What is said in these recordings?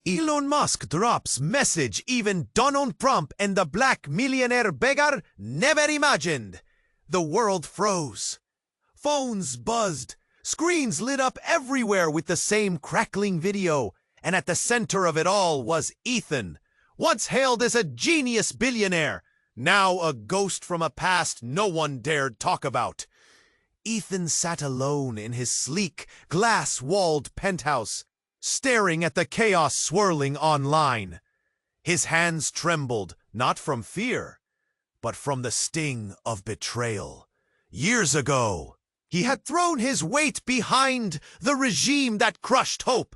Elon Musk drops message even Donald Trump and the black millionaire beggar never imagined. The world froze. Phones buzzed. Screens lit up everywhere with the same crackling video. And at the center of it all was Ethan, once hailed as a genius billionaire, now a ghost from a past no one dared talk about. Ethan sat alone in his sleek, glass-walled penthouse, staring at the chaos swirling online. His hands trembled, not from fear, but from the sting of betrayal. Years ago, he had thrown his weight behind the regime that crushed hope.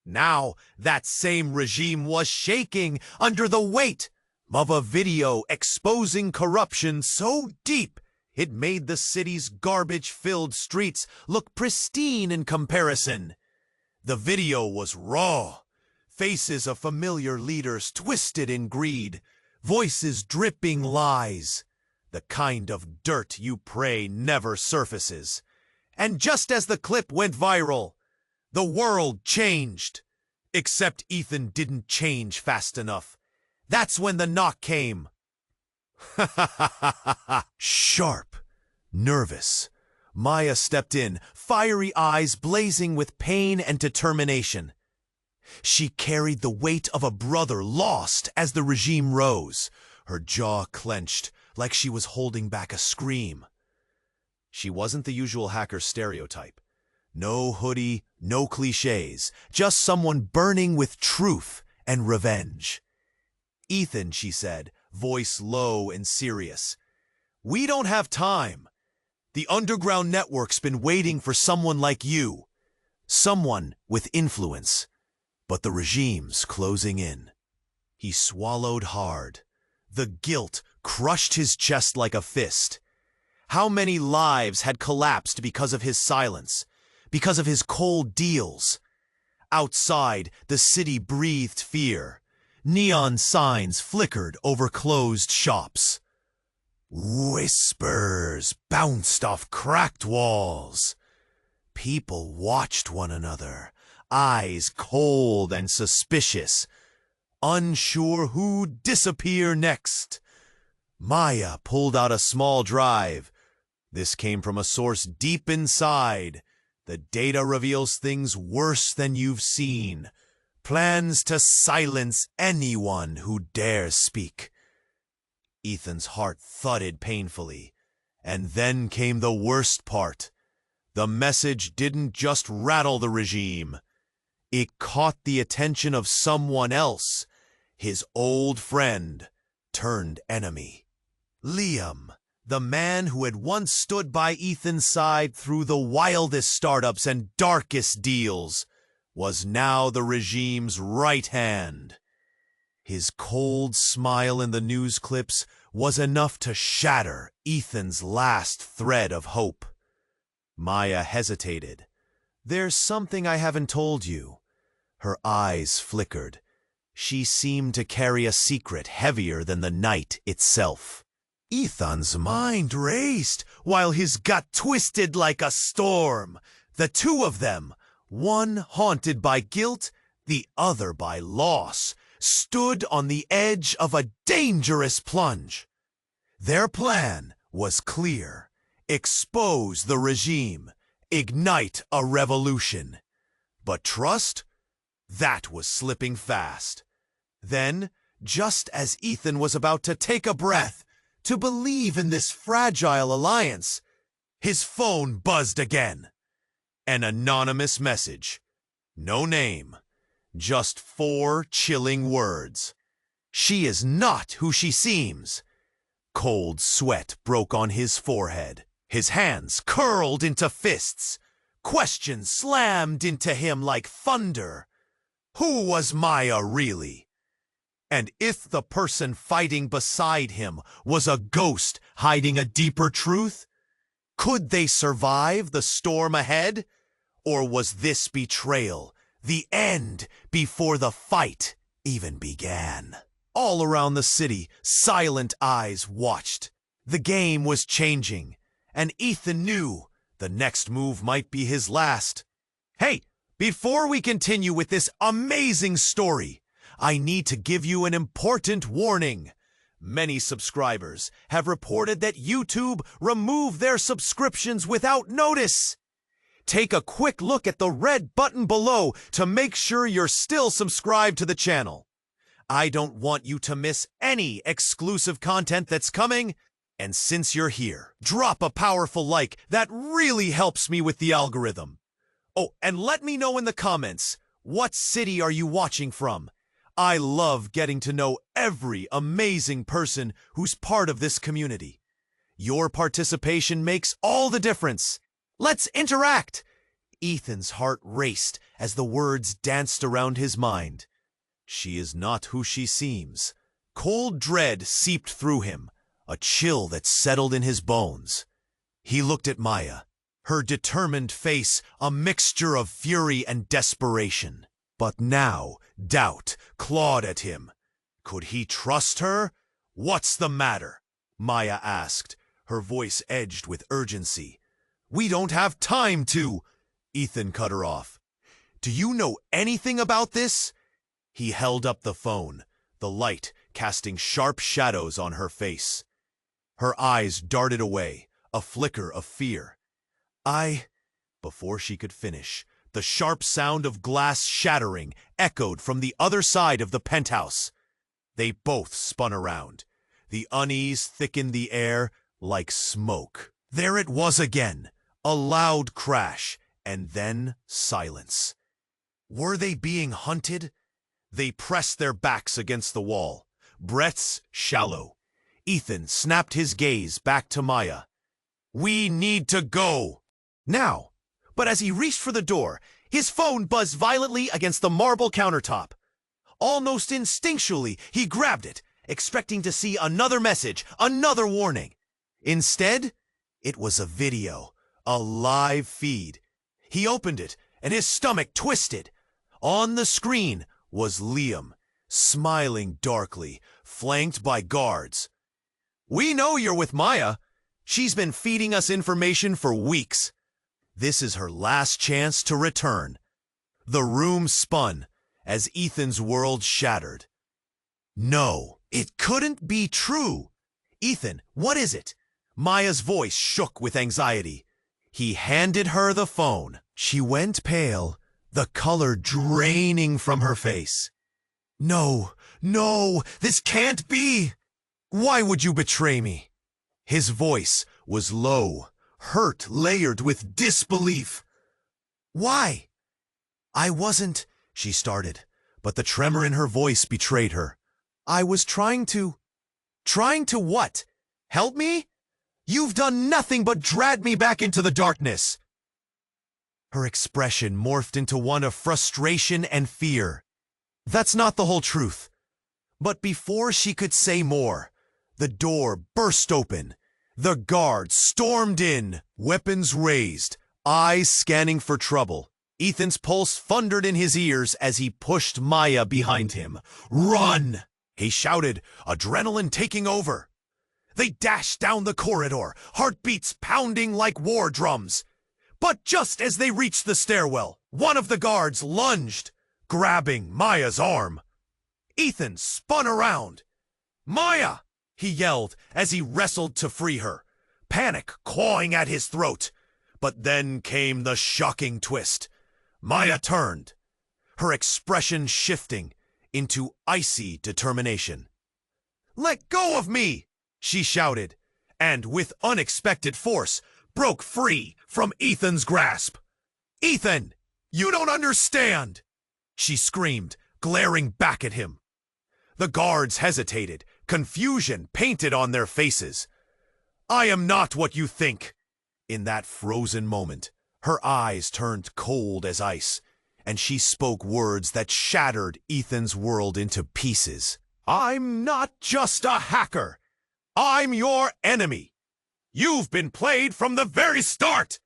Now, that same regime was shaking under the weight of a video exposing corruption so deep it made the city's garbage-filled streets look pristine in comparison. The video was raw, faces of familiar leaders twisted in greed, voices dripping lies, the kind of dirt you pray never surfaces. And just as the clip went viral, the world changed. Except Ethan didn't change fast enough. That's when the knock came. Sharp, nervous, Maya stepped in, fiery eyes blazing with pain and determination. She carried the weight of a brother lost as the regime rose, her jaw clenched like she was holding back a scream. She wasn't the usual hacker stereotype. No hoodie, no cliches, just someone burning with truth and revenge. Ethan, she said, voice low and serious. We don't have time. The underground network's been waiting for someone like you. Someone with influence. But the regime's closing in. He swallowed hard. The guilt crushed his chest like a fist. How many lives had collapsed because of his silence? Because of his cold deals? Outside, the city breathed fear. Neon signs flickered over closed shops. Whispers bounced off cracked walls. People watched one another, eyes cold and suspicious, unsure who'd disappear next. Maya pulled out a small drive. This came from a source deep inside. The data reveals things worse than you've seen. Plans to silence anyone who dares speak. Ethan's heart thudded painfully. And then came the worst part. The message didn't just rattle the regime. It caught the attention of someone else, his old friend turned enemy. Liam, the man who had once stood by Ethan's side through the wildest startups and darkest deals, was now the regime's right hand. His cold smile in the news clips was enough to shatter Ethan's last thread of hope. Maya hesitated. There's something I haven't told you. Her eyes flickered. She seemed to carry a secret heavier than the night itself. Ethan's mind raced while his gut twisted like a storm. The two of them, one haunted by guilt, the other by loss, stood on the edge of a dangerous plunge. Their plan was clear. Expose the regime. Ignite a revolution. But trust? That was slipping fast. Then, just as Ethan was about to take a breath, to believe in this fragile alliance, his phone buzzed again. An anonymous message. No name. Just 4 chilling words. She is not who she seems. Cold sweat broke on his forehead. His hands curled into fists. Questions slammed into him like thunder. Who was Maya really? And if the person fighting beside him was a ghost hiding a deeper truth, could they survive the storm ahead? Or was this betrayal the end before the fight even began? All around the city, silent eyes watched. The game was changing, and Ethan knew the next move might be his last. Hey, Before we continue with this amazing story, I need to give you an important warning. Many subscribers have reported that YouTube removed their subscriptions without notice. Take a quick look at the red button below to make sure you're still subscribed to the channel. I don't want you to miss any exclusive content that's coming. And since you're here, drop a powerful like. That really helps me with the algorithm. Oh, and let me know in the comments, what city are you watching from? I love getting to know every amazing person who's part of this community. Your participation makes all the difference. Let's interact. Ethan's heart raced as the words danced around his mind. She is not who she seems. Cold dread seeped through him, a chill that settled in his bones. He looked at Maya, her determined face a mixture of fury and desperation. But now, doubt clawed at him. Could he trust her? What's the matter? Maya asked, her voice edged with urgency. We don't have time to... Ethan cut her off. Do you know anything about this? He held up the phone, the light casting sharp shadows on her face. Her eyes darted away, a flicker of fear. Before she could finish, the sharp sound of glass shattering echoed from the other side of the penthouse. They both spun around. The unease thickened the air like smoke. There it was again, a loud crash, and then silence. Were they being hunted? They pressed their backs against the wall, breaths shallow. Ethan snapped his gaze back to Maya. We need to go! Now! But as he reached for the door, his phone buzzed violently against the marble countertop. Almost instinctually, he grabbed it, expecting to see another message, another warning. Instead, it was a video, a live feed. He opened it, and his stomach twisted. On the screen was Liam, smiling darkly, flanked by guards. We know you're with Maya. She's been feeding us information for weeks. This is her last chance to return. The room spun as Ethan's world shattered. No, it couldn't be true. Ethan, what is it? Maya's voice shook with anxiety. He handed her the phone. She went pale, the color draining from her face. No, this can't be. Why would you betray me? His voice was low, hurt layered with disbelief. Why? I wasn't, she started, but the tremor in her voice betrayed her. I was trying to what? Help me? You've done nothing but drag me back into the darkness. Her expression morphed into one of frustration and fear. That's not the whole truth. But before she could say more, the door burst open. The guards stormed in, weapons raised, eyes scanning for trouble. Ethan's pulse thundered in his ears as he pushed Maya behind him. Run! He shouted, adrenaline taking over. They dashed down the corridor, heartbeats pounding like war drums. But just as they reached the stairwell, one of the guards lunged, grabbing Maya's arm. Ethan spun around. Maya! He yelled as he wrestled to free her, panic clawing at his throat. But then came the shocking twist. Maya turned, her expression shifting into icy determination. Let go of me! She shouted, and with unexpected force, broke free from Ethan's grasp. Ethan, you don't understand! She screamed, glaring back at him. The guards hesitated, confusion painted on their faces. I am not what you think. In that frozen moment, her eyes turned cold as ice, and she spoke words that shattered Ethan's world into pieces. I'm not just a hacker. I'm your enemy. You've been played from the very start.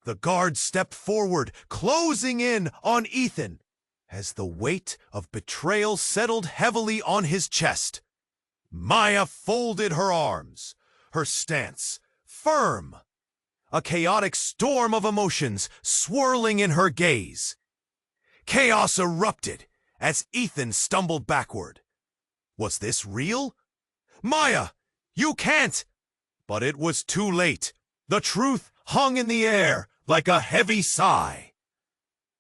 The guard stepped forward, closing in on Ethan, as the weight of betrayal settled heavily on his chest. Maya folded her arms, her stance firm, a chaotic storm of emotions swirling in her gaze. Chaos erupted as Ethan stumbled backward. Was this real? Maya, you can't! But it was too late. The truth hung in the air like a heavy sigh.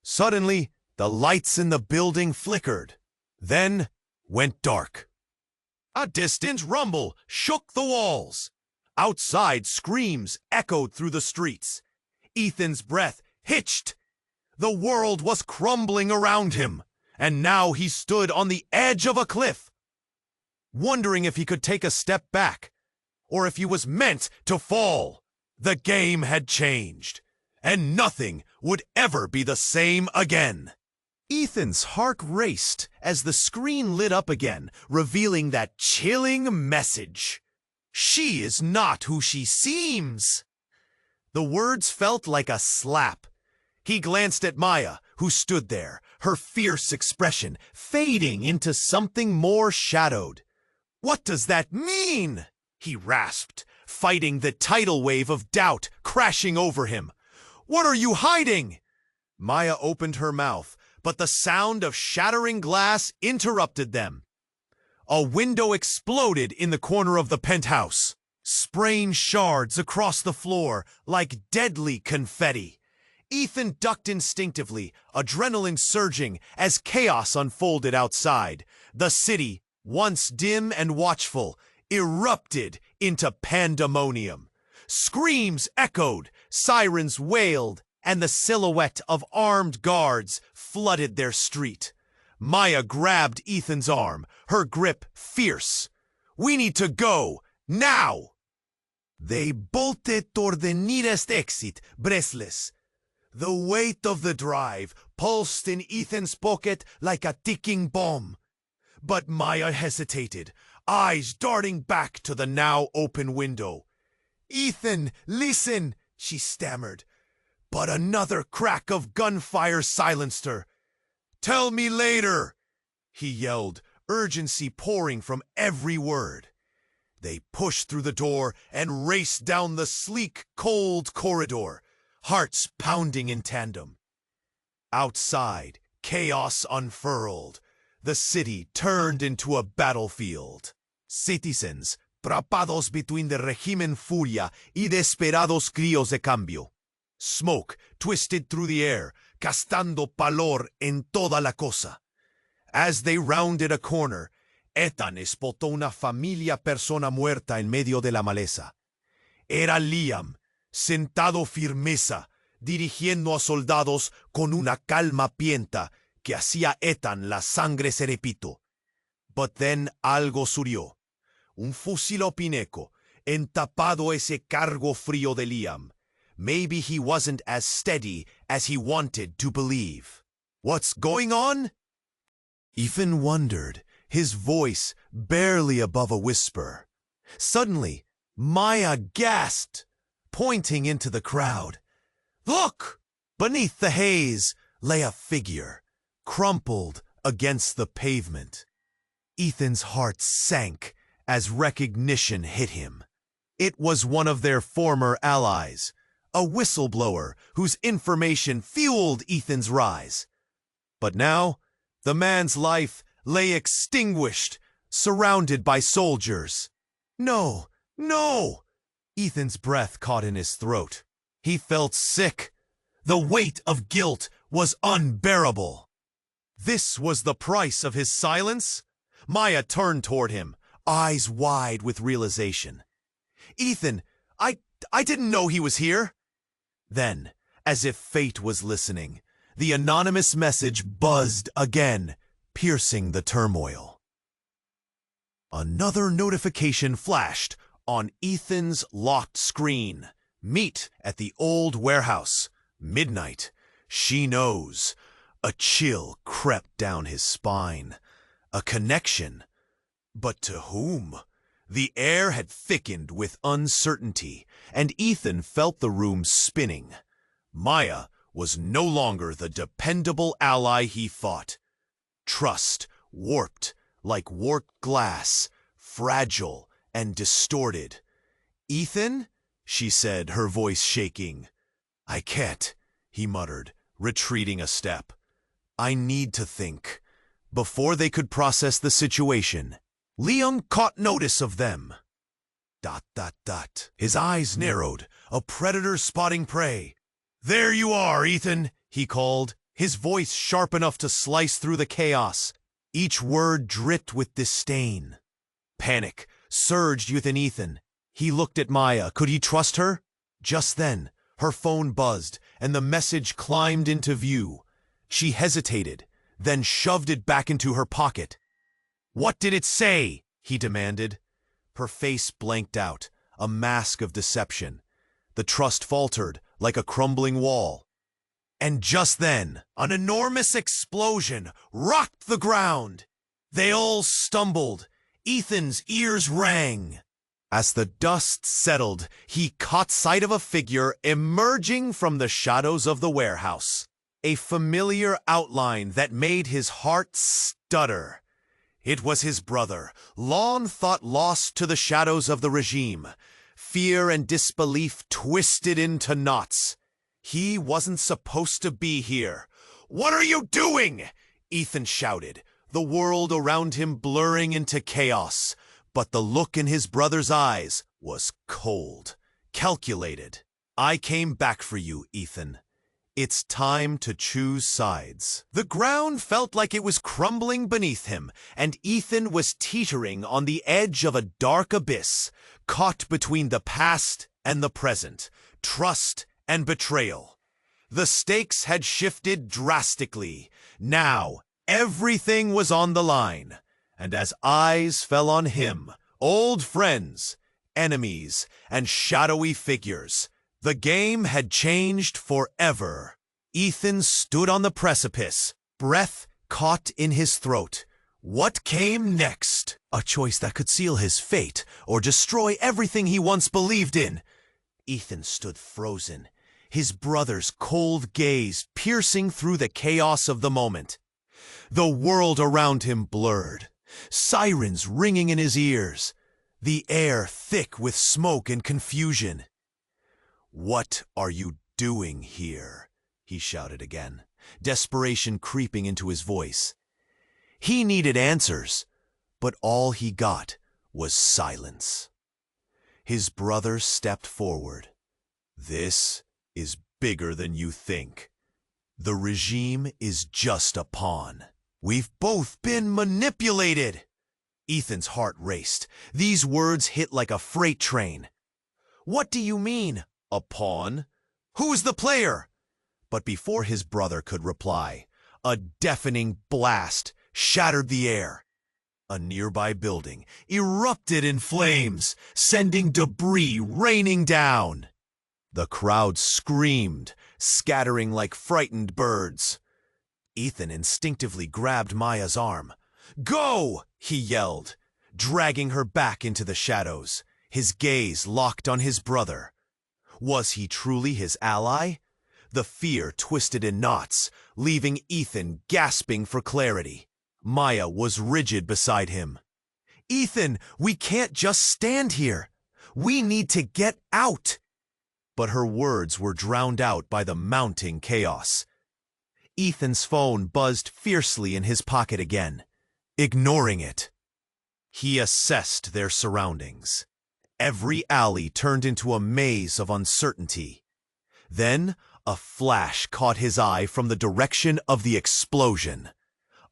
Suddenly, the lights in the building flickered, then went dark. A distant rumble shook the walls. Outside, screams echoed through the streets. Ethan's breath hitched. The world was crumbling around him, and now he stood on the edge of a cliff, wondering if he could take a step back, or if he was meant to fall. The game had changed, and nothing would ever be the same again. Ethan's heart raced as the screen lit up again, revealing that chilling message. She is not who she seems. The words felt like a slap. He glanced at Maya, who stood there, her fierce expression fading into something more shadowed. What does that mean? He rasped, fighting the tidal wave of doubt crashing over him. What are you hiding? Maya opened her mouth, but the sound of shattering glass interrupted them. A window exploded in the corner of the penthouse, spraying shards across the floor like deadly confetti. Ethan ducked instinctively, adrenaline surging as chaos unfolded outside. The city, once dim and watchful, erupted into pandemonium. Screams echoed, sirens wailed, and the silhouette of armed guards flooded their street. Maya grabbed Ethan's arm, her grip fierce. We need to go, now! They bolted toward the nearest exit, breathless. The weight of the drive pulsed in Ethan's pocket like a ticking bomb. But Maya hesitated, eyes darting back to the now open window. Ethan, listen, she stammered. But another crack of gunfire silenced her. Tell me later, he yelled, urgency pouring from every word. They pushed through the door and raced down the sleek, cold corridor, hearts pounding in tandem. Outside, chaos unfurled. The city turned into a battlefield. Citizens, atrapados between the régimen furia y desesperados críos de cambio. Smoke twisted through the air, castando pálor en toda la cosa. As they rounded a corner, Ethan espotó una familia persona muerta en medio de la maleza. Era Liam, sentado firmeza, dirigiendo a soldados con una calma pienta que hacía Ethan la sangre serepito. But then algo surgió. Un fusil opineco, entapado ese cargo frío de Liam. Maybe he wasn't as steady as he wanted to believe. What's going on? Ethan wondered, his voice barely above a whisper. Suddenly, Maya gasped, pointing into the crowd. Look! Beneath the haze lay a figure, crumpled against the pavement. Ethan's heart sank as recognition hit him. It was one of their former allies, a whistleblower whose information fueled Ethan's rise. But now, the man's life lay extinguished, surrounded by soldiers. No, no! Ethan's breath caught in his throat. He felt sick. The weight of guilt was unbearable. This was the price of his silence? Maya turned toward him, eyes wide with realization. Ethan, I didn't know he was here. Then, as if fate was listening, the anonymous message buzzed again, piercing the turmoil. Another notification flashed on Ethan's locked screen. Meet at the old warehouse. Midnight. She knows. A chill crept down his spine. A connection. But to whom? The air had thickened with uncertainty, and Ethan felt the room spinning. Maya was no longer the dependable ally he thought. Trust warped like warped glass, fragile and distorted. Ethan? She said, her voice shaking. I can't, he muttered, retreating a step. I need to think. Before they could process the situation, Liam caught notice of them. ... His eyes narrowed, a predator spotting prey. There you are, Ethan, he called, his voice sharp enough to slice through the chaos. Each word dripped with disdain. Panic surged within Ethan. He looked at Maya. Could he trust her? Just then, her phone buzzed, and the message climbed into view. She hesitated, then shoved it back into her pocket. What did it say? He demanded. Her face blanked out, a mask of deception. The trust faltered like a crumbling wall. And just then, an enormous explosion rocked the ground. They all stumbled. Ethan's ears rang. As the dust settled, he caught sight of a figure emerging from the shadows of the warehouse. A familiar outline that made his heart stutter. It was his brother, long thought lost to the shadows of the regime. Fear and disbelief twisted into knots. He wasn't supposed to be here. What are you doing? Ethan shouted, the world around him blurring into chaos. But the look in his brother's eyes was cold, calculated. I came back for you, Ethan. It's time to choose sides. The ground felt like it was crumbling beneath him, and Ethan was teetering on the edge of a dark abyss, caught between the past and the present, trust and betrayal. The stakes had shifted drastically. Now, everything was on the line. And as eyes fell on him, old friends, enemies, and shadowy figures, the game had changed forever. Ethan stood on the precipice, breath caught in his throat. What came next? A choice that could seal his fate or destroy everything he once believed in. Ethan stood frozen, his brother's cold gaze piercing through the chaos of the moment. The world around him blurred, sirens ringing in his ears, the air thick with smoke and confusion. What are you doing here? He shouted again, desperation creeping into his voice. He needed answers, but all he got was silence. His brother stepped forward. This is bigger than you think. The regime is just a pawn. We've both been manipulated. Ethan's heart raced. These words hit like a freight train. What do you mean, a pawn? Who's the player? But before his brother could reply, a deafening blast shattered the air. A nearby building erupted in flames, sending debris raining down. The crowd screamed, scattering like frightened birds. Ethan instinctively grabbed Maya's arm. Go! He yelled, dragging her back into the shadows, his gaze locked on his brother. Was he truly his ally? The fear twisted in knots, leaving Ethan gasping for clarity. Maya was rigid beside him. Ethan, we can't just stand here. We need to get out. But her words were drowned out by the mounting chaos. Ethan's phone buzzed fiercely in his pocket again, ignoring it. He assessed their surroundings. Every alley turned into a maze of uncertainty. Then, a flash caught his eye from the direction of the explosion.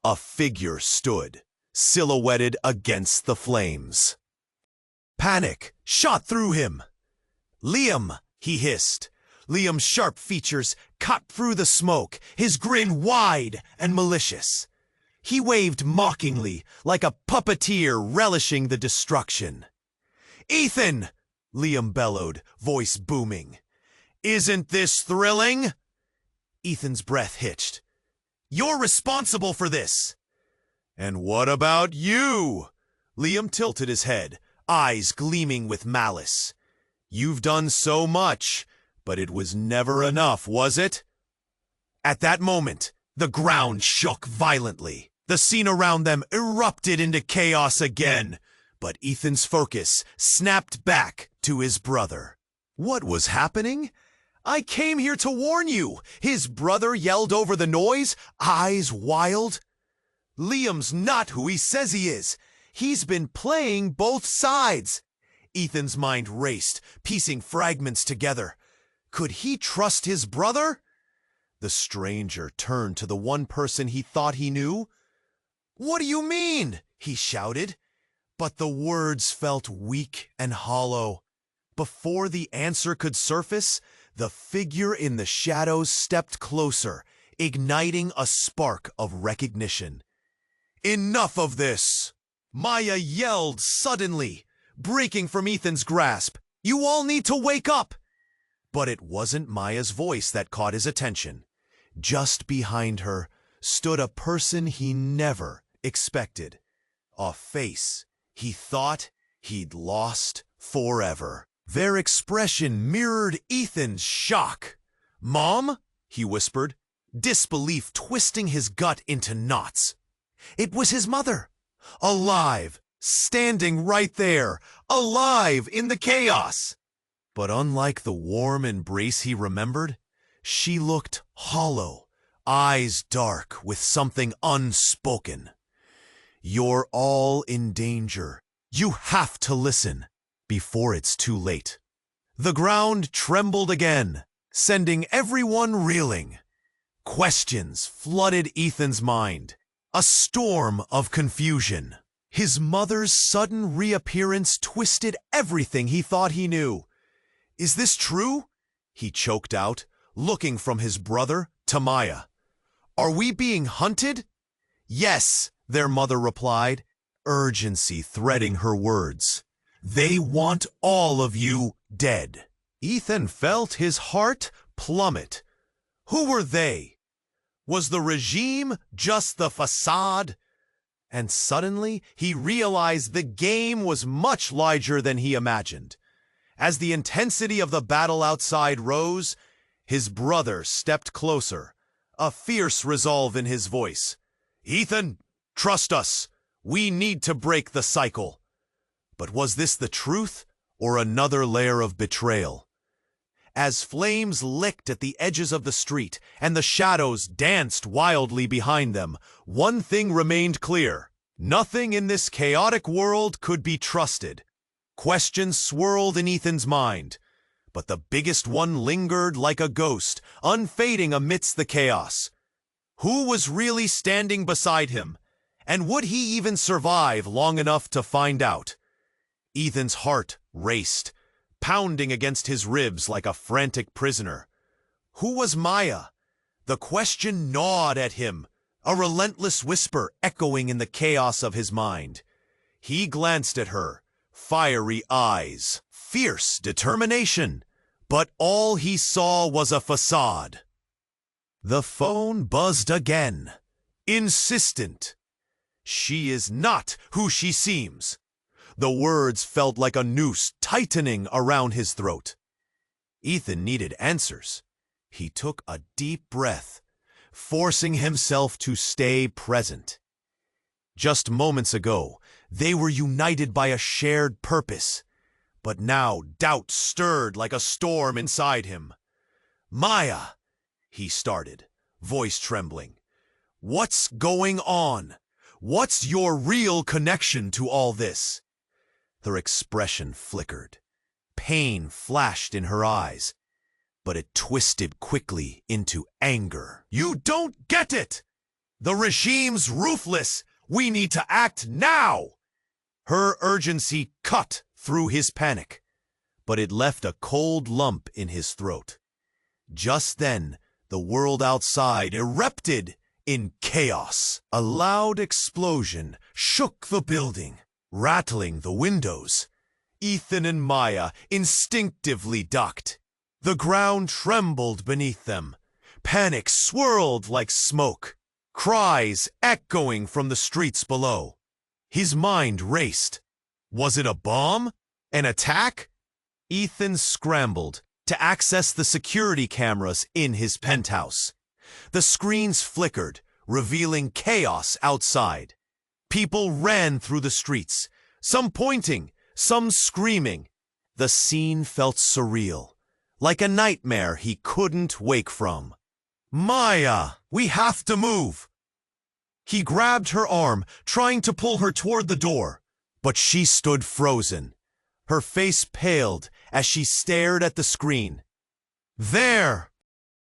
A figure stood, silhouetted against the flames. Panic shot through him. Liam, he hissed. Liam's sharp features cut through the smoke, his grin wide and malicious. He waved mockingly, like a puppeteer relishing the destruction. Ethan! Liam bellowed, voice booming. Isn't this thrilling? Ethan's breath hitched. You're responsible for this. And what about you? Liam tilted his head, eyes gleaming with malice. You've done so much, but it was never enough, was it? At that moment, the ground shook violently. The scene around them erupted into chaos again, but Ethan's focus snapped back to his brother. What was happening? I came here to warn you, his brother yelled over the noise, eyes wild. Liam's not who he says he is. He's been playing both sides. Ethan's mind raced, piecing fragments together. Could he trust his brother? The stranger turned to the one person he thought he knew. "What do you mean?" he shouted. But the words felt weak and hollow. Before the answer could surface, the figure in the shadows stepped closer, igniting a spark of recognition. "Enough of this!" Maya yelled suddenly, breaking from Ethan's grasp. "You all need to wake up!" But it wasn't Maya's voice that caught his attention. Just behind her stood a person he never expected. A face he thought he'd lost forever. Their expression mirrored Ethan's shock. "Mom?" he whispered, disbelief twisting his gut into knots. It was his mother, alive, standing right there, alive in the chaos. But unlike the warm embrace he remembered, she looked hollow, eyes dark with something unspoken. "You're all in danger. You have to listen before it's too late." The ground trembled again, sending everyone reeling. Questions flooded Ethan's mind, a storm of confusion. His mother's sudden reappearance twisted everything he thought he knew. "Is this true?" he choked out, looking from his brother to Maya. "Are we being hunted?" "Yes," their mother replied, urgency threading her words. "They want all of you dead." Ethan felt his heart plummet. Who were they? Was the regime just the facade? And suddenly he realized the game was much larger than he imagined. As the intensity of the battle outside rose, his brother stepped closer, a fierce resolve in his voice. "Ethan, trust us. We need to break the cycle." But was this the truth, or another layer of betrayal? As flames licked at the edges of the street and the shadows danced wildly behind them, one thing remained clear. Nothing in this chaotic world could be trusted. Questions swirled in Ethan's mind, but the biggest one lingered like a ghost, unfading amidst the chaos. Who was really standing beside him? And would he even survive long enough to find out? Ethan's heart raced, pounding against his ribs like a frantic prisoner. Who was Maya? The question gnawed at him, a relentless whisper echoing in the chaos of his mind. He glanced at her, fiery eyes, fierce determination, but all he saw was a facade. The phone buzzed again, insistent. "She is not who she seems." The words felt like a noose tightening around his throat. Ethan needed answers. He took a deep breath, forcing himself to stay present. Just moments ago, they were united by a shared purpose, but now doubt stirred like a storm inside him. "Maya," he started, voice trembling. "What's going on? What's your real connection to all this?" Her expression flickered. Pain flashed in her eyes, but it twisted quickly into anger. "You don't get it! The regime's ruthless! We need to act now!" Her urgency cut through his panic, but it left a cold lump in his throat. Just then, the world outside erupted in chaos. A loud explosion shook the building, rattling the windows. Ethan and Maya instinctively ducked. The ground trembled beneath them. Panic swirled like smoke, cries echoing from the streets below. His mind raced. Was it a bomb? An attack? Ethan scrambled to access the security cameras in his penthouse. The screens flickered, revealing chaos outside. People ran through the streets, some pointing, some screaming. The scene felt surreal, like a nightmare he couldn't wake from. Maya, we have to move. He grabbed her arm, trying to pull her toward the door, but she stood frozen. Her face paled as she stared at the screen. There!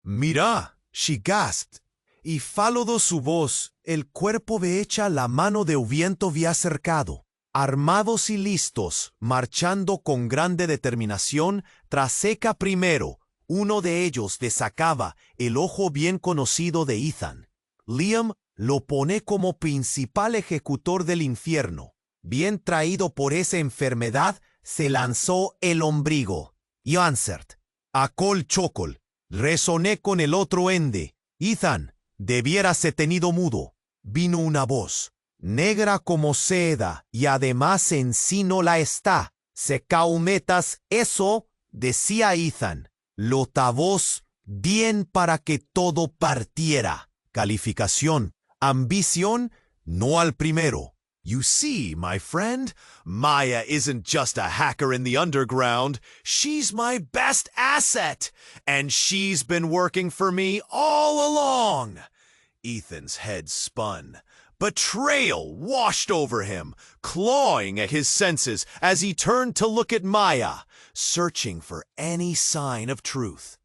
Mira, she gasped, y faludó su voz, el cuerpo de hecha la mano de viento había acercado. Armados y listos, marchando con grande determinación, tras Seca primero, uno de ellos desacaba el ojo bien conocido de Ethan. Liam lo pone como principal ejecutor del infierno. Bien traído por esa enfermedad, se lanzó el ombligo. Yansert, acol chocol, resoné con el otro ende. Ethan, debiérase tenido mudo. Vino una voz, negra como seda, y además en sí no la está. Se caumetas eso, decía Ethan. Lotavos, bien para que todo partiera. Calificación, ambición, no al primero. You see, my friend, Maya isn't just a hacker in the underground. She's my best asset, and she's been working for me all along. Ethan's head spun. Betrayal washed over him, clawing at his senses as he turned to look at Maya, searching for any sign of truth.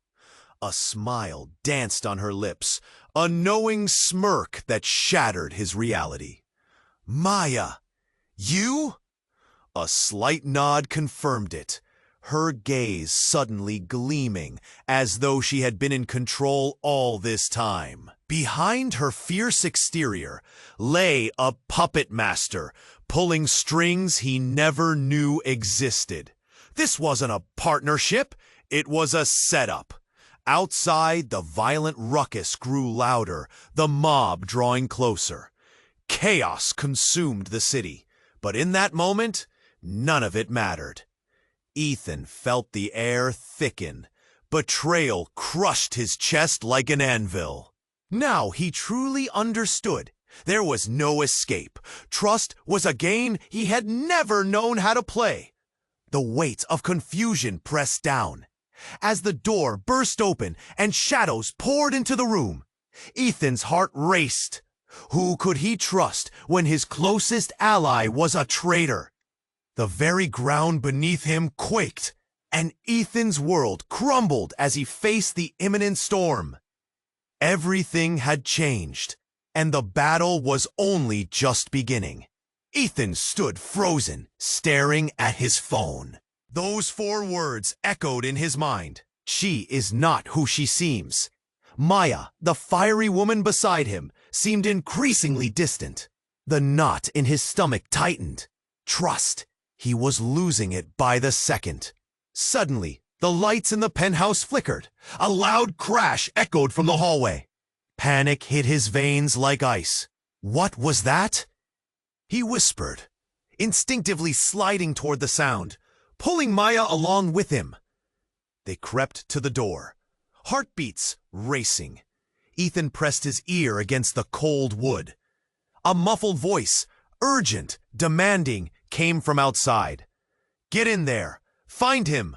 A smile danced on her lips, a knowing smirk that shattered his reality. Maya, you? A slight nod confirmed it, her gaze suddenly gleaming as though she had been in control all this time. Behind her fierce exterior lay a puppet master, pulling strings he never knew existed. This wasn't a partnership, it was a setup. Outside, the violent ruckus grew louder, the mob drawing closer. Chaos consumed the city, but in that moment, none of it mattered. Ethan felt the air thicken. Betrayal crushed his chest like an anvil. Now he truly understood. There was no escape. Trust was a game he had never known how to play. The weight of confusion pressed down. As the door burst open and shadows poured into the room, Ethan's heart raced. Who could he trust when his closest ally was a traitor? The very ground beneath him quaked, and Ethan's world crumbled as he faced the imminent storm. Everything had changed, and the battle was only just beginning. Ethan stood frozen, staring at his phone. Those 4 words echoed in his mind. She is not who she seems. Maya, the fiery woman beside him, seemed increasingly distant. The knot in his stomach tightened. Trust. He was losing it by the second. Suddenly, the lights in the penthouse flickered. A loud crash echoed from the hallway. Panic hit his veins like ice. What was that? He whispered, instinctively sliding toward the sound, pulling Maya along with him. They crept to the door, heartbeats racing. Ethan pressed his ear against the cold wood. A muffled voice, urgent, demanding, came from outside. Get in there! Find him!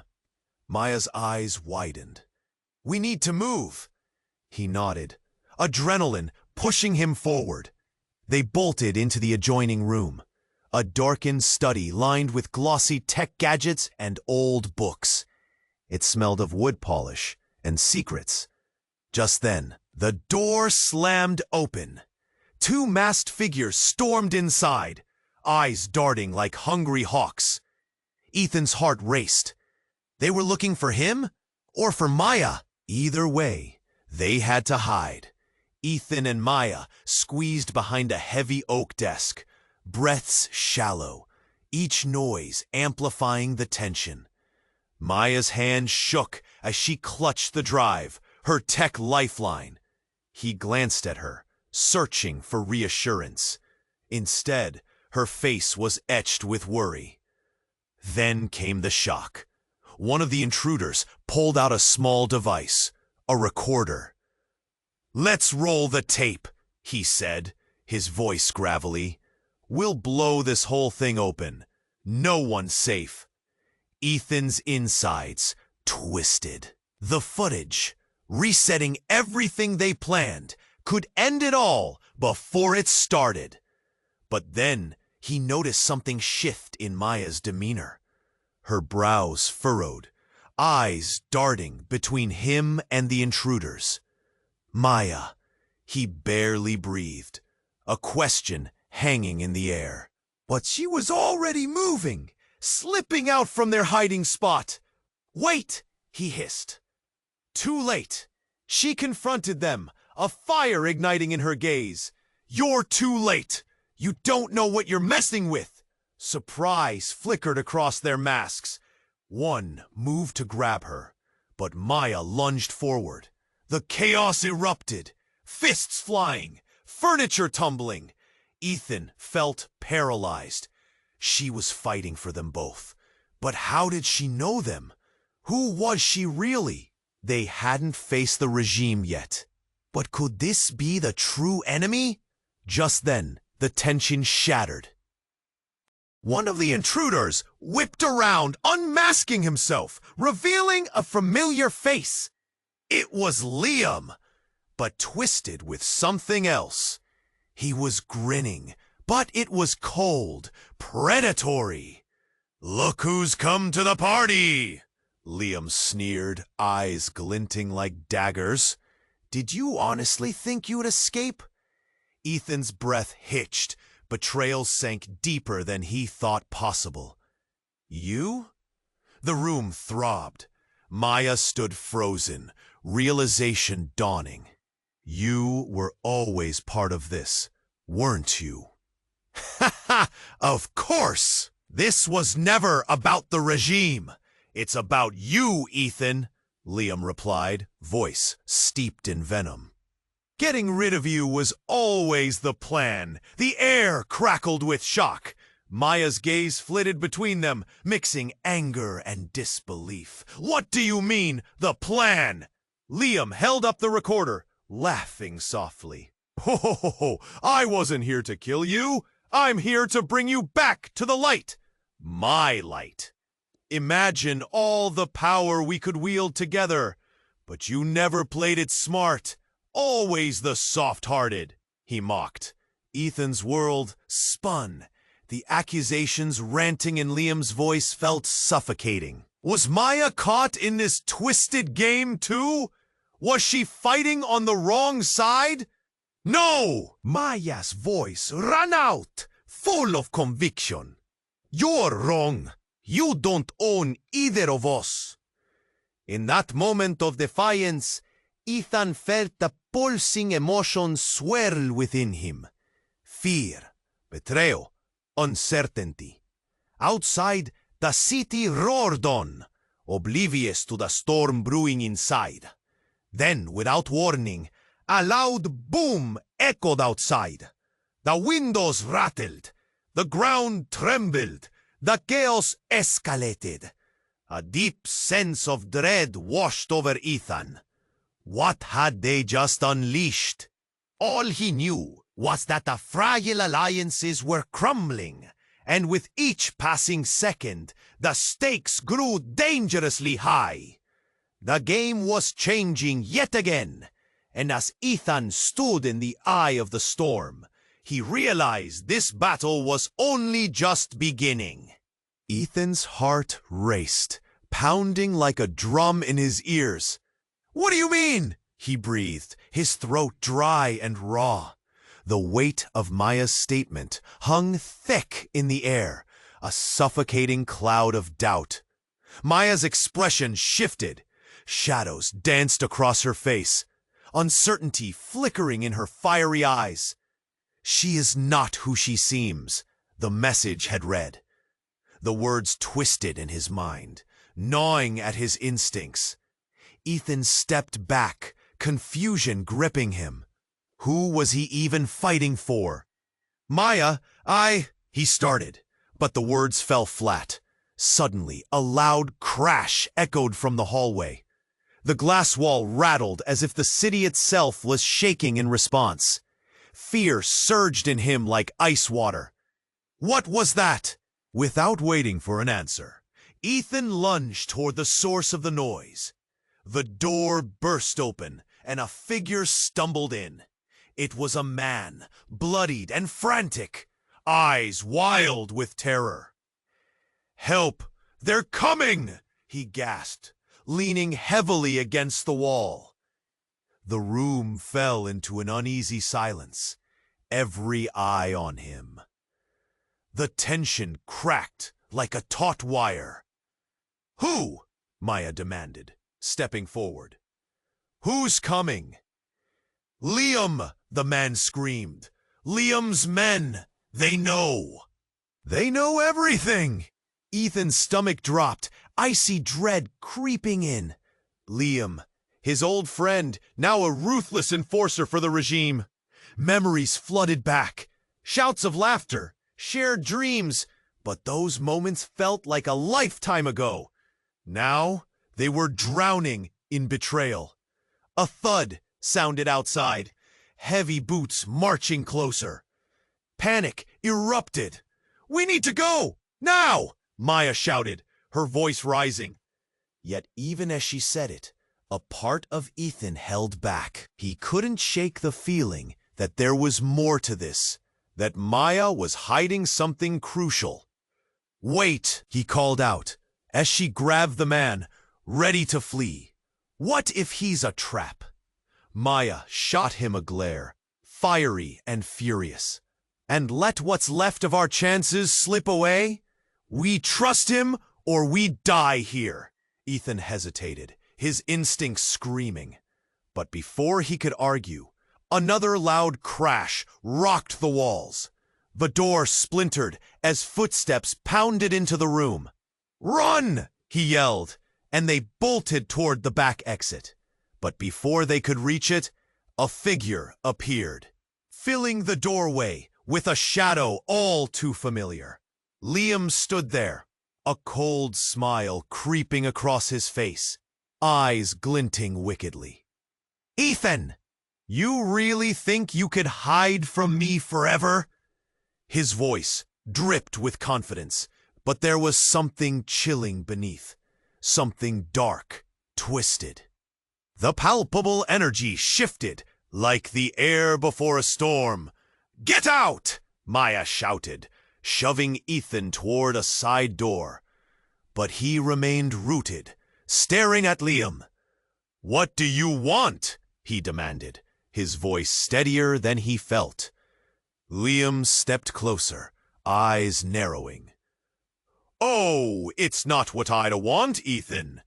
Maya's eyes widened. We need to move. He nodded, adrenaline pushing him forward. They bolted into the adjoining room, a darkened study lined with glossy tech gadgets and old books. It smelled of wood polish and secrets. Just then, the door slammed open. 2 masked figures stormed inside, eyes darting like hungry hawks. Ethan's heart raced. They were looking for him or for Maya? Either way, they had to hide. Ethan and Maya squeezed behind a heavy oak desk, breaths shallow, each noise amplifying the tension. Maya's hand shook as she clutched the drive, her tech lifeline. He glanced at her, searching for reassurance. Instead, her face was etched with worry. Then came the shock. One of the intruders pulled out a small device, a recorder. "Let's roll the tape," he said, his voice gravelly. "We'll blow this whole thing open. No one's safe." Ethan's insides twisted. The footage, resetting everything they planned, could end it all before it started. But then he noticed something shift in Maya's demeanor. Her brows furrowed, eyes darting between him and the intruders. Maya, he barely breathed, a question hanging in the air. But she was already moving, slipping out from their hiding spot. "Wait!" he hissed. Too late. She confronted them, a fire igniting in her gaze. "You're too late! You don't know what you're messing with!" Surprise flickered across their masks. One moved to grab her, but Maya lunged forward. The chaos erupted, fists flying, furniture tumbling. Ethan felt paralyzed. She was fighting for them both. But how did she know them? Who was she really? They hadn't faced the regime yet. But could this be the true enemy? Just then, the tension shattered. One of the intruders whipped around, unmasking himself, revealing a familiar face. It was Liam, but twisted with something else. He was grinning, but it was cold, predatory. "Look who's come to the party!" Liam sneered, eyes glinting like daggers. "Did you honestly think you'd escape?" Ethan's breath hitched. Betrayal sank deeper than he thought possible. "You?" The room throbbed. Maya stood frozen, realization dawning. "You were always part of this, weren't you?" "Ha ha! Of course! This was never about the regime. It's about you, Ethan," Liam replied, voice steeped in venom. "Getting rid of you was always the plan." The air crackled with shock. Maya's gaze flitted between them, mixing anger and disbelief. "What do you mean, the plan?" Liam held up the recorder, laughing softly. "Ho ho ho ho! I wasn't here to kill you. I'm here to bring you back to the light. My light. Imagine all the power we could wield together. But you never played it smart. Always the soft-hearted," he mocked. Ethan's world spun. The accusations ranting in Liam's voice felt suffocating. Was Maya caught in this twisted game too? Was she fighting on the wrong side? "No!" Maya's voice ran out, full of conviction. "You're wrong. You don't own either of us." In that moment of defiance, Ethan felt the pulsing emotion swirl within him. Fear, betrayal, uncertainty. Outside, the city roared on, oblivious to the storm brewing inside. Then, without warning, a loud boom echoed outside. The windows rattled, the ground trembled, the chaos escalated. A deep sense of dread washed over Ethan. What had they just unleashed? All he knew was that the fragile alliances were crumbling, and with each passing second, the stakes grew dangerously high. The game was changing yet again, and as Ethan stood in the eye of the storm, he realized this battle was only just beginning. Ethan's heart raced, pounding like a drum in his ears. "What do you mean?" he breathed, his throat dry and raw. The weight of Maya's statement hung thick in the air, a suffocating cloud of doubt. Maya's expression shifted. Shadows danced across her face, uncertainty flickering in her fiery eyes. "She is not who she seems," the message had read. The words twisted in his mind, gnawing at his instincts. Ethan stepped back, confusion gripping him. Who was he even fighting for? "Maya, he started, but the words fell flat. Suddenly, a loud crash echoed from the hallway. The glass wall rattled as if the city itself was shaking in response. Fear surged in him like ice water. What was that? Without waiting for an answer, Ethan lunged toward the source of the noise. The door burst open, and a figure stumbled in. It was a man, bloodied and frantic, eyes wild with terror. "Help! They're coming!" he gasped, leaning heavily against the wall. The room fell into an uneasy silence, every eye on him. The tension cracked like a taut wire. "Who?" Maya demanded, stepping forward. "Who's coming?" "Liam!" the man screamed. "Liam's men! They know!" "They know everything!" Ethan's stomach dropped, icy dread creeping in. Liam, his old friend, now a ruthless enforcer for the regime. Memories flooded back, shouts of laughter, shared dreams, but those moments felt like a lifetime ago. Now they were drowning in betrayal. A thud sounded outside, heavy boots marching closer. Panic erupted. "We need to go! Now!" Maya shouted, her voice rising. Yet even as she said it, a part of Ethan held back. He couldn't shake the feeling that there was more to this, that Maya was hiding something crucial. "Wait!" he called out, as she grabbed the man, ready to flee. "What if he's a trap?" Maya shot him a glare, fiery and furious. "And let what's left of our chances slip away? We trust him or we die here." Ethan hesitated, his instincts screaming. But before he could argue, another loud crash rocked the walls. The door splintered as footsteps pounded into the room. "Run!" he yelled, and they bolted toward the back exit. But before they could reach it, a figure appeared, filling the doorway with a shadow all too familiar. Liam stood there, a cold smile creeping across his face, eyes glinting wickedly. "Ethan, you really think you could hide from me forever?" His voice dripped with confidence, but there was something chilling beneath, something dark, twisted. The palpable energy shifted like the air before a storm. "Get out!" Maya shouted, shoving Ethan toward a side door. But he remained rooted, staring at Liam. "What do you want?" he demanded, his voice steadier than he felt. Liam stepped closer, eyes narrowing. "Oh, it's not what I want, Ethan.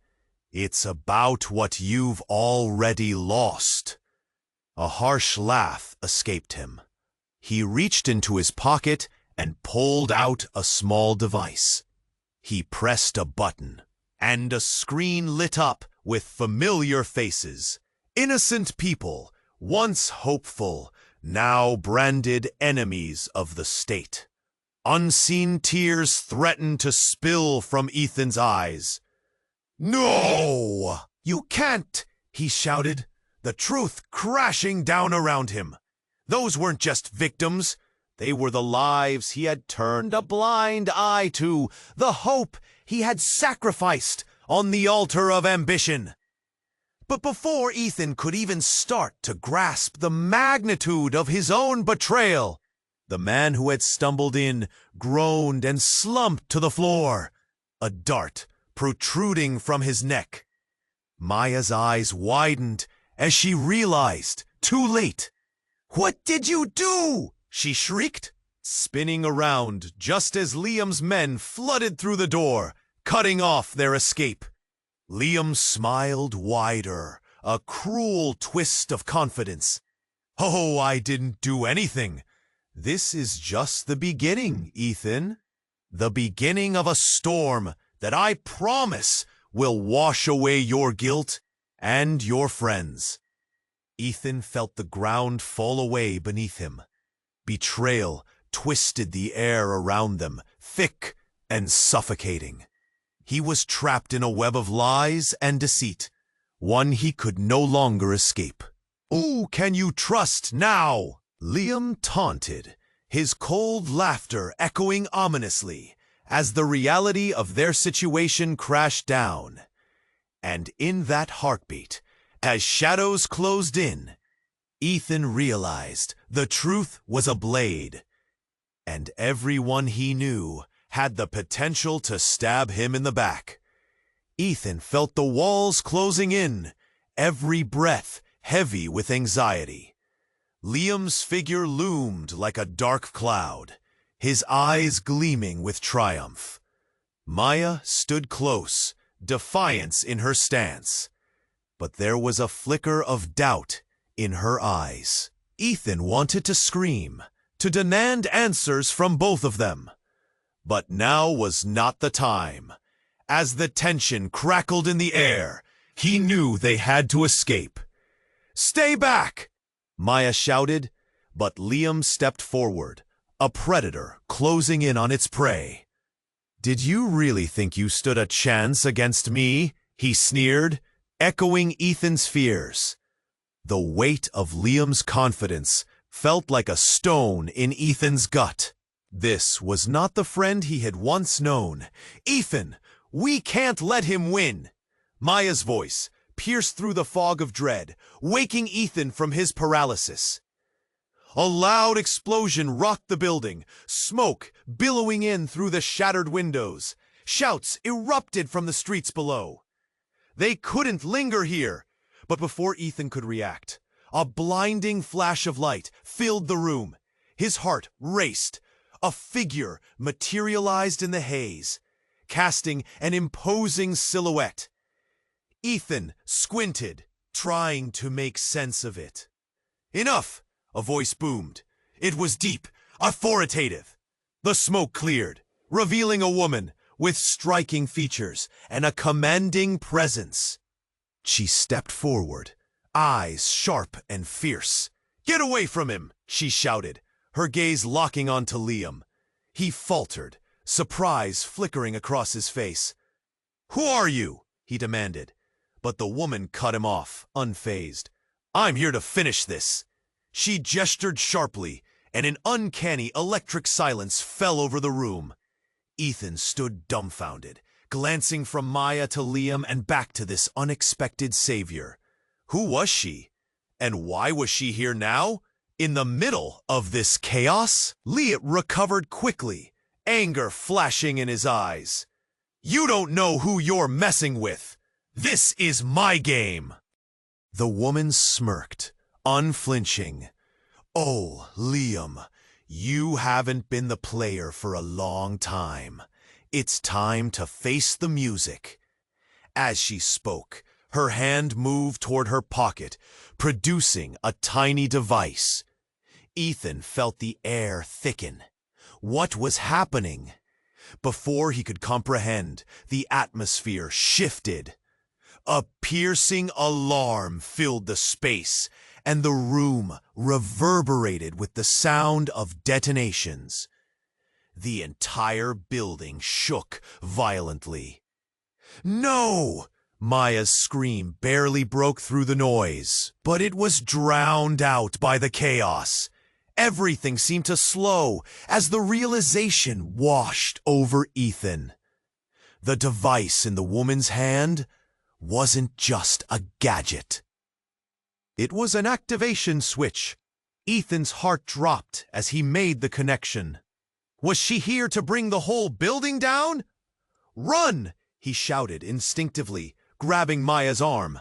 It's about what you've already lost." A harsh laugh escaped him. He reached into his pocket and pulled out a small device. He pressed a button, and a screen lit up with familiar faces. Innocent people, once hopeful, now branded enemies of the state. Unseen tears threatened to spill from Ethan's eyes. "No! You can't!" he shouted, the truth crashing down around him. Those weren't just victims. They were the lives he had turned a blind eye to, the hope he had sacrificed on the altar of ambition. But before Ethan could even start to grasp the magnitude of his own betrayal, the man who had stumbled in groaned and slumped to the floor, a dart protruding from his neck. Maya's eyes widened as she realized, too late. "What did you do?" she shrieked, spinning around just as Liam's men flooded through the door, cutting off their escape. Liam smiled wider, a cruel twist of confidence. "Oh, I didn't do anything. This is just the beginning, Ethan. The beginning of a storm that I promise will wash away your guilt and your friends." Ethan felt the ground fall away beneath him. Betrayal twisted the air around them, thick and suffocating. He was trapped in a web of lies and deceit, one he could no longer escape. "Who can you trust now?" Liam taunted, his cold laughter echoing ominously as the reality of their situation crashed down. And in that heartbeat, as shadows closed in, Ethan realized the truth was a blade, and everyone he knew had the potential to stab him in the back. Ethan felt the walls closing in, every breath heavy with anxiety. Liam's figure loomed like a dark cloud, his eyes gleaming with triumph. Maya stood close, defiance in her stance, but there was a flicker of doubt in her eyes. Ethan wanted to scream, to demand answers from both of them. But now was not the time. As the tension crackled in the air, he knew they had to escape. "Stay back!" Maya shouted, but Liam stepped forward, a predator closing in on its prey. "Did you really think you stood a chance against me?" he sneered, echoing Ethan's fears. The weight of Liam's confidence felt like a stone in Ethan's gut. This was not the friend he had once known. "Ethan, we can't let him win!" Maya's voice pierced through the fog of dread, waking Ethan from his paralysis. A loud explosion rocked the building, smoke billowing in through the shattered windows. Shouts erupted from the streets below. They couldn't linger here, but before Ethan could react, a blinding flash of light filled the room. His heart raced. A figure materialized in the haze, casting an imposing silhouette. Ethan squinted, trying to make sense of it. "Enough!" a voice boomed. It was deep, authoritative. The smoke cleared, revealing a woman with striking features and a commanding presence. She stepped forward, eyes sharp and fierce. "Get away from him!" she shouted, her gaze locking onto Liam. He faltered, surprise flickering across his face. "Who are you?" he demanded, but the woman cut him off, unfazed. "I'm here to finish this." She gestured sharply, and an uncanny electric silence fell over the room. Ethan stood dumbfounded, glancing from Maya to Liam and back to this unexpected savior. Who was she? And why was she here now? In the middle of this chaos? Liam recovered quickly, anger flashing in his eyes. "You don't know who you're messing with. This is my game." The woman smirked, unflinching. "Oh, Liam, you haven't been the player for a long time. It's time to face the music." As she spoke, her hand moved toward her pocket, producing a tiny device. Ethan felt the air thicken. What was happening? Before he could comprehend, the atmosphere shifted. A piercing alarm filled the space, and the room reverberated with the sound of detonations. The entire building shook violently. "No!" Maya's scream barely broke through the noise, but it was drowned out by the chaos. Everything seemed to slow as the realization washed over Ethan. The device in the woman's hand wasn't just a gadget. It was an activation switch. Ethan's heart dropped as he made the connection. Was she here to bring the whole building down? "Run!" he shouted instinctively, grabbing Maya's arm.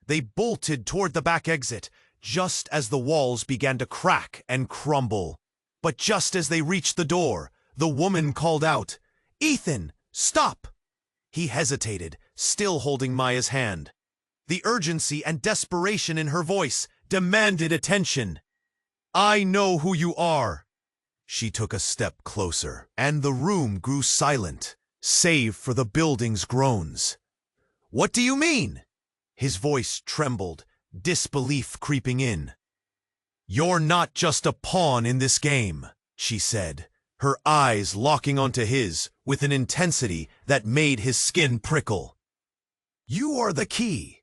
They bolted toward the back exit, just as the walls began to crack and crumble. But just as they reached the door, the woman called out, "Ethan, stop!" He hesitated, still holding Maya's hand. The urgency and desperation in her voice demanded attention. "I know who you are." She took a step closer, and the room grew silent, save for the building's groans. "What do you mean?" His voice trembled, disbelief creeping in. "You're not just a pawn in this game," she said, her eyes locking onto his with an intensity that made his skin prickle. "You are the key."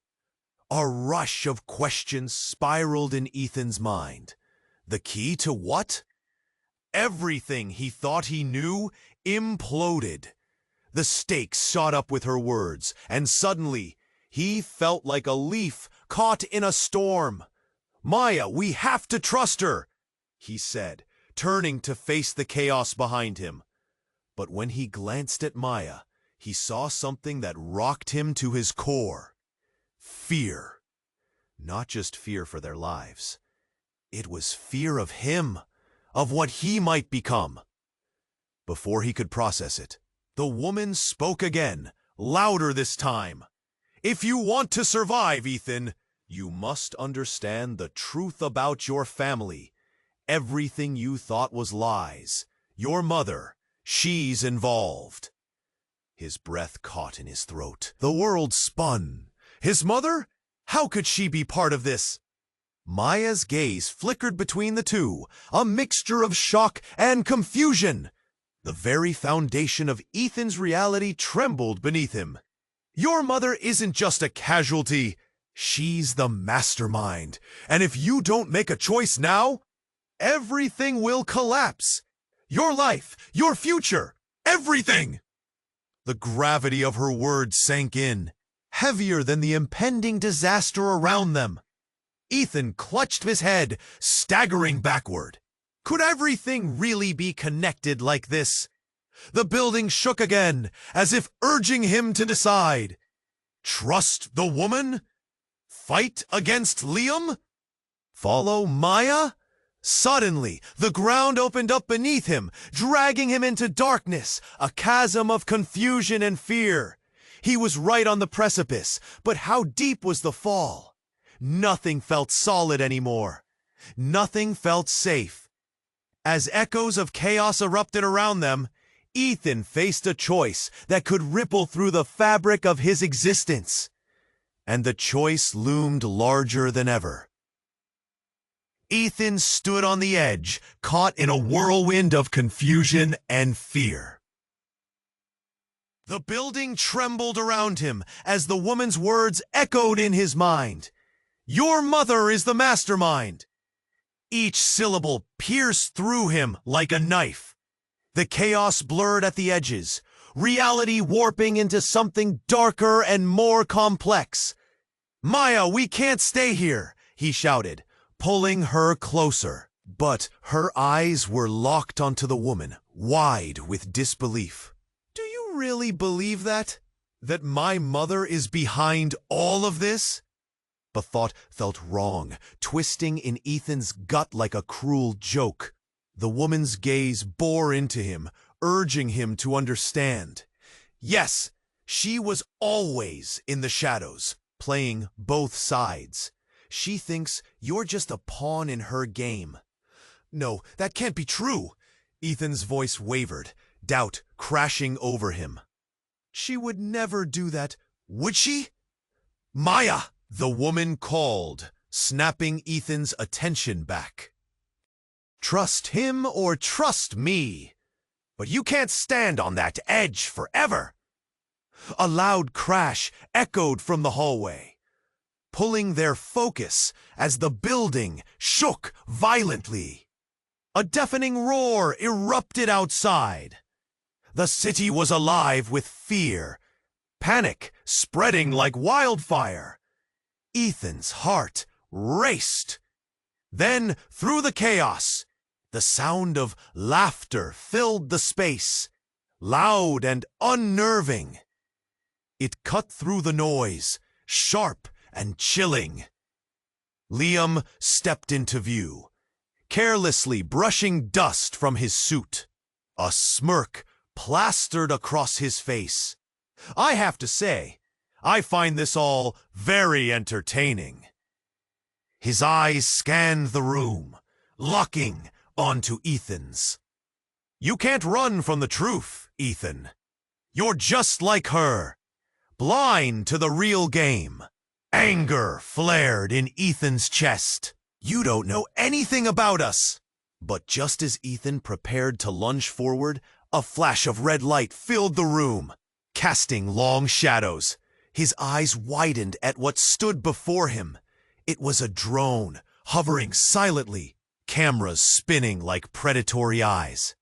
A rush of questions spiraled in Ethan's mind. The key to what? Everything he thought he knew imploded. The stakes shot up with her words, and suddenly He felt like a leaf caught in a storm. "Maya, we have to trust her," he said, turning to face the chaos behind him. But when he glanced at Maya, he saw something that rocked him to his core. Fear. Not just fear for their lives. It was fear of him, of what he might become. Before he could process it, the woman spoke again, louder this time. "If you want to survive, Ethan, you must understand the truth about your family. Everything you thought was lies. Your mother, she's involved." His breath caught in his throat. The world spun. His mother? How could she be part of this? Maya's gaze flickered between the two, a mixture of shock and confusion. The very foundation of Ethan's reality trembled beneath him. "Your mother isn't just a casualty. She's the mastermind. And if you don't make a choice now, everything will collapse. Your life, your future, everything." The gravity of her words sank in, heavier than the impending disaster around them. Ethan clutched his head, staggering backward. Could everything really be connected like this? The building shook again, as if urging him to decide. Trust the woman? Fight against Liam? Follow Maya? Suddenly, the ground opened up beneath him, dragging him into darkness, a chasm of confusion and fear. He was right on the precipice, but how deep was the fall? Nothing felt solid anymore. Nothing felt safe. As echoes of chaos erupted around them, Ethan faced a choice that could ripple through the fabric of his existence. And the choice loomed larger than ever. Ethan stood on the edge, caught in a whirlwind of confusion and fear. The building trembled around him as the woman's words echoed in his mind. "Your mother is the mastermind." Each syllable pierced through him like a knife. The chaos blurred at the edges, reality warping into something darker and more complex. "Maya, we can't stay here," he shouted, pulling her closer. But her eyes were locked onto the woman, wide with disbelief. "Do you really believe that? That my mother is behind all of this?" The thought felt wrong, twisting in Ethan's gut like a cruel joke. The woman's gaze bore into him, urging him to understand. Yes, she was always in the shadows, playing both sides. She thinks you're just a pawn in her game. "No, that can't be true." Ethan's voice wavered, doubt crashing over him. "She would never do that, would she?" "Maya!" the woman called, snapping Ethan's attention back. "Trust him or trust me. But you can't stand on that edge forever." A loud crash echoed from the hallway, pulling their focus as the building shook violently. A deafening roar erupted outside. The city was alive with fear, panic spreading like wildfire. Ethan's heart raced. Then, through the chaos, the sound of laughter filled the space, loud and unnerving. It cut through the noise, sharp and chilling. Liam stepped into view, carelessly brushing dust from his suit. A smirk plastered across his face. "I have to say, I find this all very entertaining." His eyes scanned the room, locking onto Ethan's. "You can't run from the truth, Ethan. You're just like her, blind to the real game." Anger flared in Ethan's chest. "You don't know anything about us." But just as Ethan prepared to lunge forward, a flash of red light filled the room, casting long shadows. His eyes widened at what stood before him. It was a drone, hovering silently, cameras spinning like predatory eyes.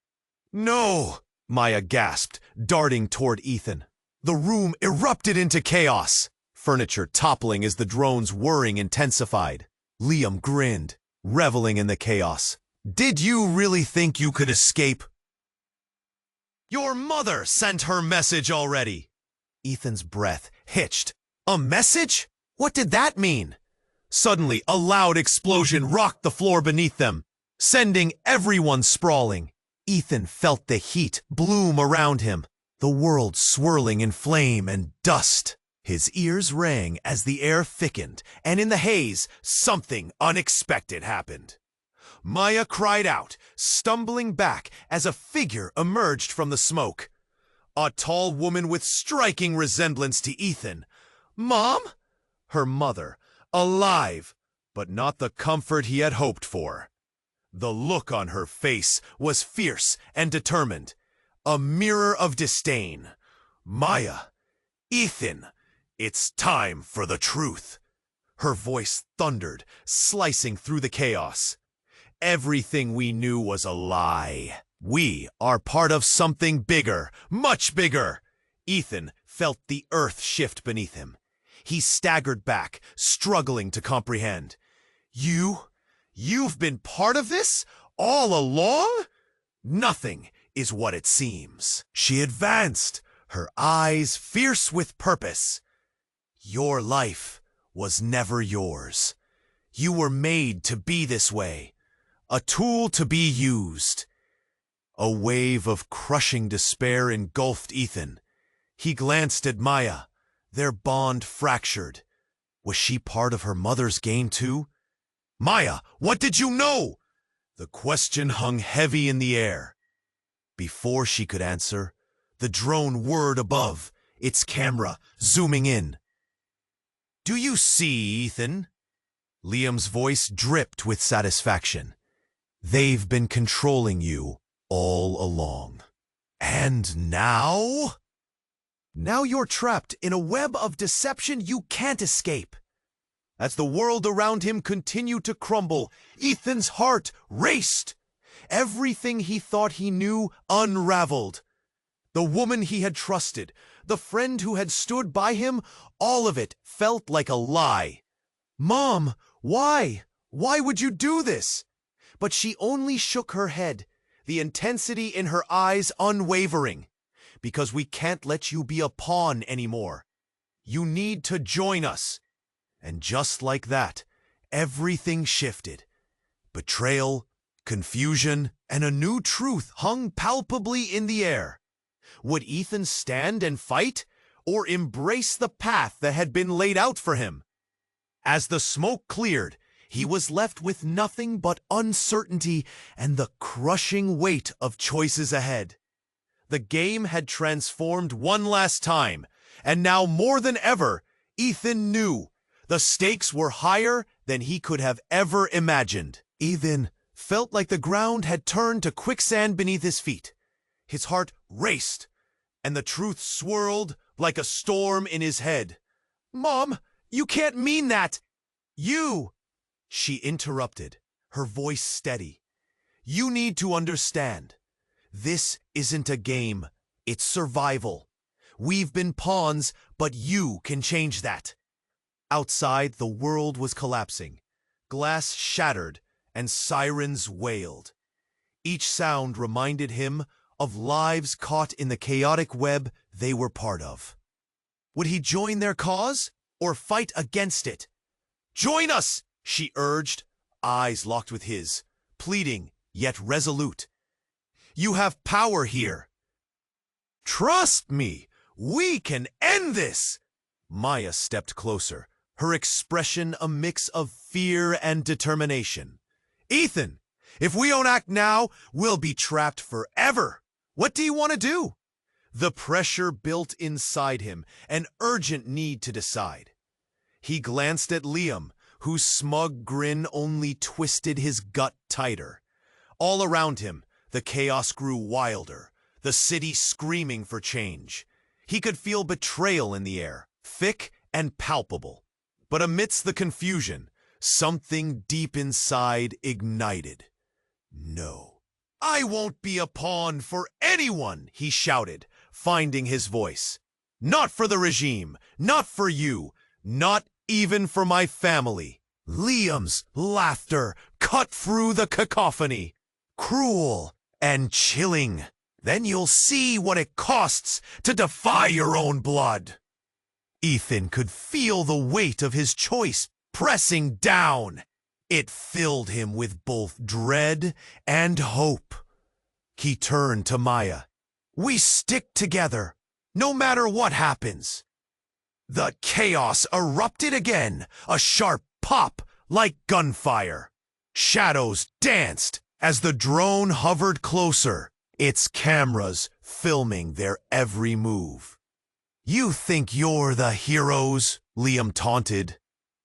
"No!" Maya gasped, darting toward Ethan. The room erupted into chaos. furniture toppling as the drone's whirring intensified. Liam grinned, reveling in the chaos. Did you really think you could escape? Your mother sent her message already. Ethan's breath hitched. A message? What did that mean? Suddenly, a loud explosion rocked the floor beneath them, sending everyone sprawling. Ethan felt the heat bloom around him, the world swirling in flame and dust. His ears rang as the air thickened, and in the haze, something unexpected happened. Maya cried out, stumbling back as a figure emerged from the smoke. A tall woman with striking resemblance to Ethan. Mom? Her mother, alive, but not the comfort he had hoped for. The look on her face was fierce and determined, a mirror of disdain. Maya, Ethan, it's time for the truth. Her voice thundered, slicing through the chaos. Everything we knew was a lie. We are part of something bigger, much bigger. Ethan felt the earth shift beneath him. He staggered back, struggling to comprehend. You've been part of this all along? Nothing is what it seems. She advanced, her eyes fierce with purpose. Your life was never yours. You were made to be this way, a tool to be used. A wave of crushing despair engulfed Ethan. He glanced at Maya, their bond fractured. Was she part of her mother's game too? Maya, what did you know? The question hung heavy in the air. Before she could answer, the drone whirred above, its camera zooming in. Do you see, Ethan? Liam's voice dripped with satisfaction. They've been controlling you all along. And now? Now you're trapped in a web of deception you can't escape. As the world around him continued to crumble, Ethan's heart raced. Everything he thought he knew unraveled. The woman he had trusted, the friend who had stood by him, all of it felt like a lie. Mom, why? Why would you do this? But she only shook her head, the intensity in her eyes unwavering. Because we can't let you be a pawn anymore. You need to join us. And just like that, everything shifted. Betrayal, confusion, and a new truth hung palpably in the air. Would Ethan stand and fight, or embrace the path that had been laid out for him? As the smoke cleared, he was left with nothing but uncertainty and the crushing weight of choices ahead. The game had transformed one last time, and now more than ever, Ethan knew the stakes were higher than he could have ever imagined. Ethan felt like the ground had turned to quicksand beneath his feet. His heart raced, and the truth swirled like a storm in his head. Mom, you can't mean that! She interrupted, her voice steady. You need to understand. This isn't a game, it's survival. We've been pawns, but you can change that. Outside, the world was collapsing. Glass shattered, and sirens wailed. Each sound reminded him of lives caught in the chaotic web they were part of. Would he join their cause, or fight against it? Join us, she urged, eyes locked with his, pleading yet resolute. You have power here. Trust me, we can end this. Maya stepped closer, her expression a mix of fear and determination. Ethan, if we don't act now, we'll be trapped forever. What do you want to do? The pressure built inside him, an urgent need to decide. He glanced at Liam, whose smug grin only twisted his gut tighter. All around him, the chaos grew wilder, the city screaming for change. He could feel betrayal in the air, thick and palpable. But amidst the confusion, something deep inside ignited. No, I won't be a pawn for anyone, he shouted, finding his voice. Not for the regime, not for you, Not even for my family. Liam's laughter cut through the cacophony. Cruel and chilling. Then you'll see what it costs to defy your own blood. Ethan could feel the weight of his choice pressing down. It filled him with both dread and hope. He turned to Maya. We stick together, no matter what happens. The chaos erupted again, a sharp pop like gunfire. Shadows danced as the drone hovered closer, its cameras filming their every move. You think you're the heroes, Liam taunted.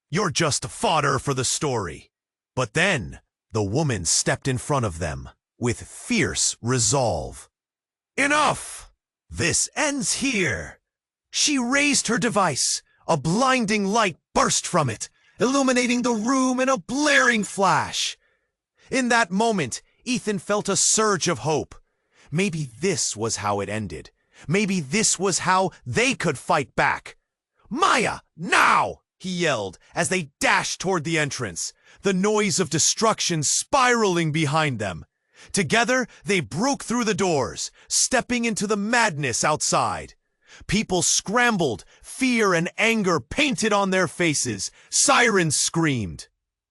You're just fodder for the story. But then, the woman stepped in front of them, with fierce resolve. Enough! This ends here. She raised her device. A blinding light burst from it, illuminating the room in a blaring flash. In that moment, Ethan felt a surge of hope. Maybe this was how it ended. Maybe this was how they could fight back. Maya, now! He yelled as they dashed toward the entrance, the noise of destruction spiraling behind them. Together, they broke through the doors, stepping into the madness outside. People scrambled, fear and anger painted on their faces, sirens screamed.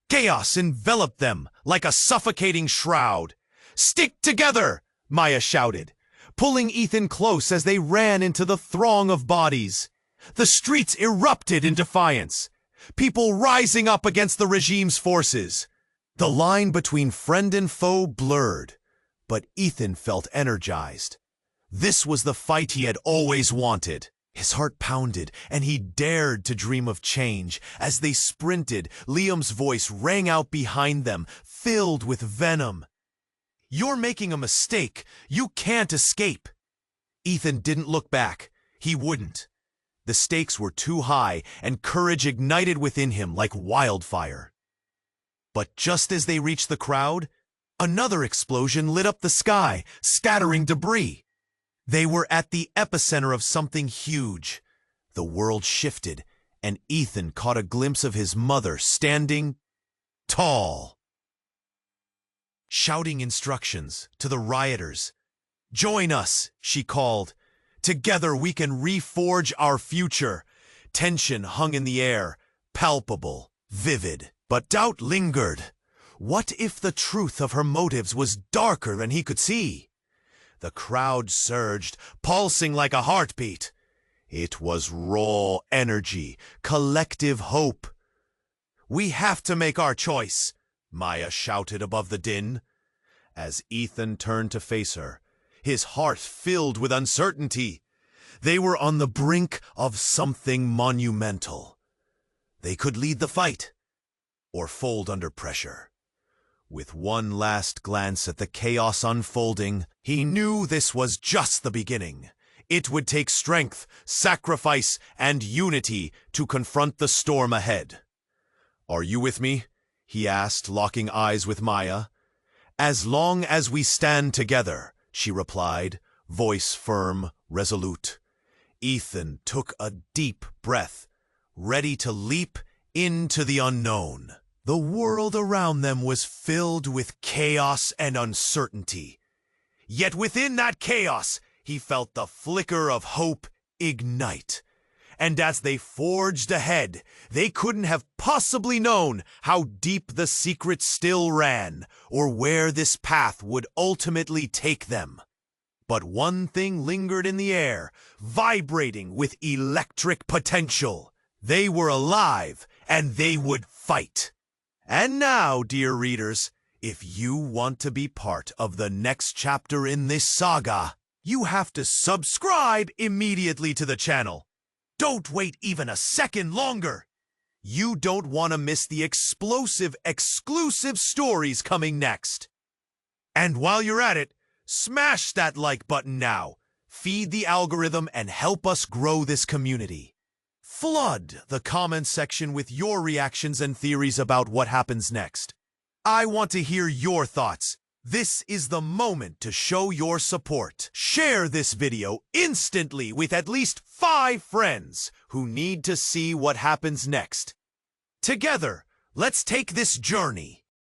Chaos enveloped them like a suffocating shroud. Stick together, Maya shouted, pulling Ethan close as they ran into the throng of bodies. The streets erupted in defiance, people rising up against the regime's forces. The line between friend and foe blurred, but Ethan felt energized. This was the fight he had always wanted. His heart pounded, and he dared to dream of change. As they sprinted, Liam's voice rang out behind them, filled with venom. You're making a mistake. You can't escape. Ethan didn't look back. He wouldn't. The stakes were too high, and courage ignited within him like wildfire. But just as they reached the crowd, another explosion lit up the sky, scattering debris. They were at the epicenter of something huge. The world shifted, and Ethan caught a glimpse of his mother standing tall, shouting instructions to the rioters. Join us, she called. Together we can reforge our future. Tension hung in the air, palpable, vivid. But doubt lingered. What if the truth of her motives was darker than he could see? The crowd surged, pulsing like a heartbeat. It was raw energy, collective hope. We have to make our choice, Maya shouted above the din. As Ethan turned to face her, his heart filled with uncertainty. They were on the brink of something monumental. They could lead the fight, or fold under pressure. With one last glance at the chaos unfolding, he knew this was just the beginning. It would take strength, sacrifice, and unity to confront the storm ahead. Are you with me? He asked, locking eyes with Maya. As long as we stand together, she replied, voice firm, resolute. Ethan took a deep breath, ready to leap into the unknown. The world around them was filled with chaos and uncertainty. Yet within that chaos, he felt the flicker of hope ignite. And as they forged ahead, they couldn't have possibly known how deep the secret still ran, or where this path would ultimately take them. But one thing lingered in the air, vibrating with electric potential. They were alive, and they would fight. And now, dear readers, if you want to be part of the next chapter in this saga, you have to subscribe immediately to the channel. Don't wait even a second longer. You don't want to miss the explosive, exclusive stories coming next. And while you're at it, smash that like button now. Feed the algorithm and help us grow this community. Flood the comment section with your reactions and theories about what happens next. I want to hear your thoughts. This is the moment to show your support. Share this video instantly with at least 5 friends who need to see what happens next. Together, let's take this journey